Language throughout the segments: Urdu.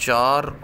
4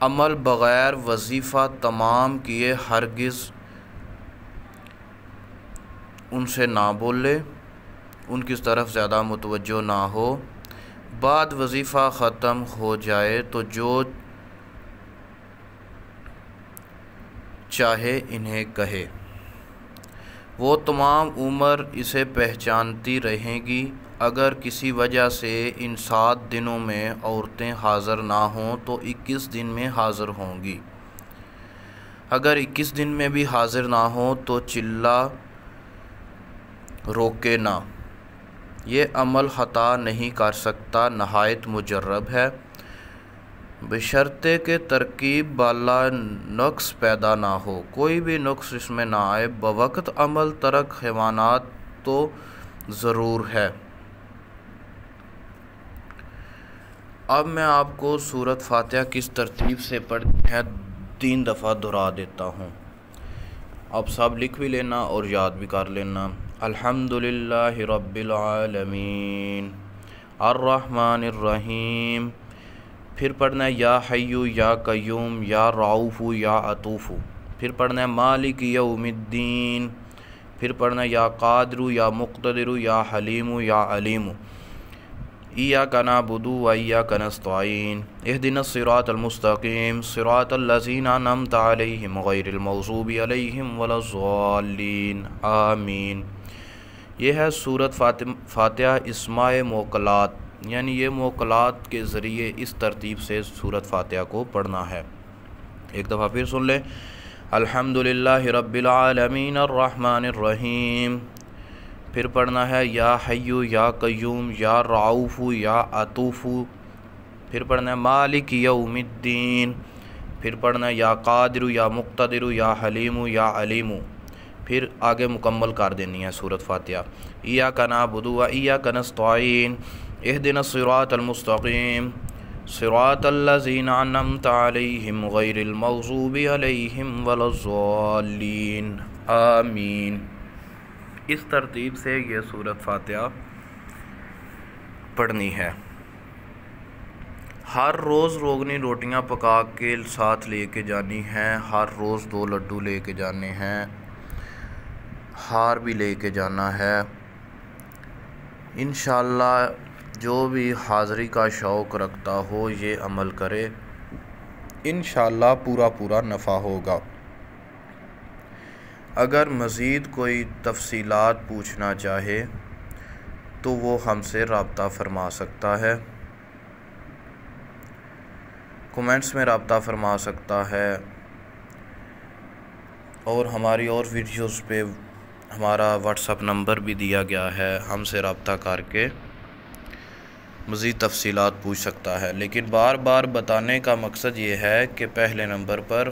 عمل بغیر وظیفہ تمام کیے ہرگز ان سے نہ بولے، ان کی طرف زیادہ متوجہ نہ ہو۔ بعد وظیفہ ختم ہو جائے تو جو چاہے انہیں کہے، وہ تمام عمر اسے پہچانتی رہیں گی۔ اگر کسی وجہ سے ان 7 دنوں میں عورتیں حاضر نہ ہوں تو 21 دن میں حاضر ہوں گی۔ اگر 21 دن میں بھی حاضر نہ ہوں تو چلہ روکے نہ۔ یہ عمل خطا نہیں کر سکتا، نہایت مجرب ہے، بشرطے کہ ترکیب بالا نقص پیدا نہ ہو، کوئی بھی نقص اس میں نہ آئے۔ بوقت عمل ترک حیوانات تو ضرور ہے۔ اب میں آپ کو سورۃ فاتحہ کس ترتیب سے پڑھنی ہے 3 دفعہ دہرا دیتا ہوں، آپ سب لکھ بھی لینا اور یاد بھی کر لینا۔ الحمدللہ رب العالمین الرحمن الرحیم، پھر پڑھنا ہے یا حیو یا قیوم یا رؤوف یا عطوف، پھر پڑھنا ہے مالک یوم الدین، پھر پڑھنا ہے یا قادر یا مقتدر یا حلیم یا علیم، ایاک نعبد و ایاک نستعین، اہدنا الصراط المستقیم صراط الذین انعمت علیہم غیر المغضوب علیہم ولا الضالین آمین۔ یہ ہے سورۃ فاتحہ اسماء موکلات، یعنی یہ موکلات کے ذریعے اس ترتیب سے سورۃ فاتحہ کو پڑھنا ہے۔ ایک دفعہ پھر سن لیں، الحمدللہ رب العالمین الرحمن الرحیم، پھر پڑھنا ہے یا حیو یا قیوم یا رؤوف یا عطوف، پھر پڑھنا ہے مالک یوم الدین، پھر پڑھنا ہے یا قادر یا مقتدر یا حلیم یا علیم، پھر آگے مکمل کر دینی ہے سورۃ فاتحہ۔ ایاک نعبد و ایاک نستعین، اہدنا الصراط المستقیم صراط الذین انعمت علیہم غیر المغضوب علیہم ولا الضالین آمین۔ اس ترتیب سے یہ سورۃ فاتحہ پڑھنی ہے۔ ہر روز روغنی روٹیاں پکا کے ساتھ لے کے جانی ہیں، ہر روز 2 لڈو لے کے جانے ہیں، ہار بھی لے کے جانا ہے۔ انشاءاللہ جو بھی حاضری کا شوق رکھتا ہو یہ عمل کرے، انشاءاللہ پورا نفع ہوگا۔ اگر مزید کوئی تفصیلات پوچھنا چاہے تو وہ ہم سے رابطہ فرما سکتا ہے، کومنٹس میں رابطہ فرما سکتا ہے، اور ہماری اور ویڈیوز پہ ہمارا واٹس اپ نمبر بھی دیا گیا ہے، ہم سے رابطہ کر کے مزید تفصیلات پوچھ سکتا ہے۔ لیکن بار بار بتانے کا مقصد یہ ہے کہ پہلے نمبر پر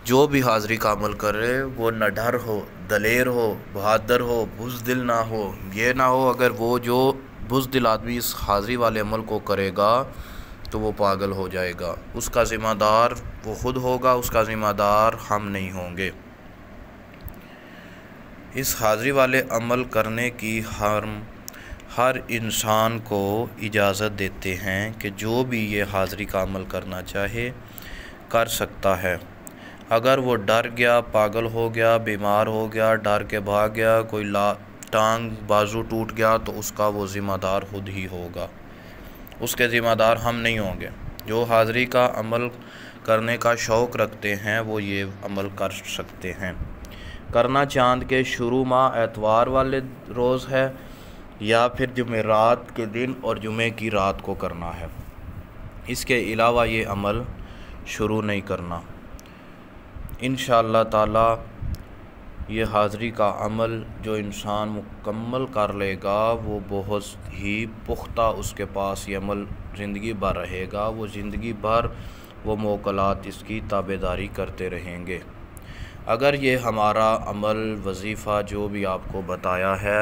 جو بھی حاضری کا عمل کرے وہ نہ ڈر ہو، دلیر ہو، بہادر ہو، بزدل نہ ہو۔ یہ نہ ہو اگر وہ جو بزدل آدمی اس حاضری والے عمل کو کرے گا تو وہ پاگل ہو جائے گا، اس کا ذمہ دار وہ خود ہوگا، اس کا ذمہ دار ہم نہیں ہوں گے۔ اس حاضری والے عمل کرنے کی ہر انسان کو اجازت دیتے ہیں کہ جو بھی یہ حاضری کا عمل کرنا چاہے کر سکتا ہے۔ اگر وہ ڈر گیا، پاگل ہو گیا، بیمار ہو گیا، ڈر کے بھاگ گیا، کوئی ٹانگ بازو ٹوٹ گیا تو اس کا وہ ذمہ دار خود ہی ہوگا، اس کے ذمہ دار ہم نہیں ہوں گے۔ جو حاضری کا عمل کرنے کا شوق رکھتے ہیں وہ یہ عمل کر سکتے ہیں۔ کرنا چاند کے شروع ماہ اتوار والے روز ہے یا پھر جمعرات کے دن اور جمعے کی رات کو کرنا ہے، اس کے علاوہ یہ عمل شروع نہیں کرنا۔ انشاءاللہ تعالی یہ حاضری کا عمل جو انسان مکمل کر لے گا وہ بہت ہی پختہ اس کے پاس یہ عمل زندگی بھر رہے گا، وہ زندگی بھر وہ موکلات اس کی تابعداری کرتے رہیں گے۔ اگر یہ ہمارا عمل وظیفہ جو بھی آپ کو بتایا ہے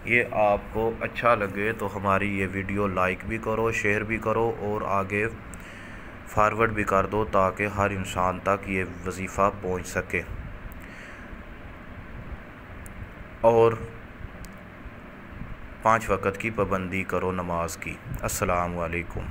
یہ آپ کو اچھا لگے تو ہماری یہ ویڈیو لائک بھی کرو، شیئر بھی کرو اور آگے فارورڈ بھی کر دو تاکہ ہر انسان تک یہ وظیفہ پہنچ سکے، اور 5 وقت کی پابندی کرو نماز کی۔ السلام علیکم۔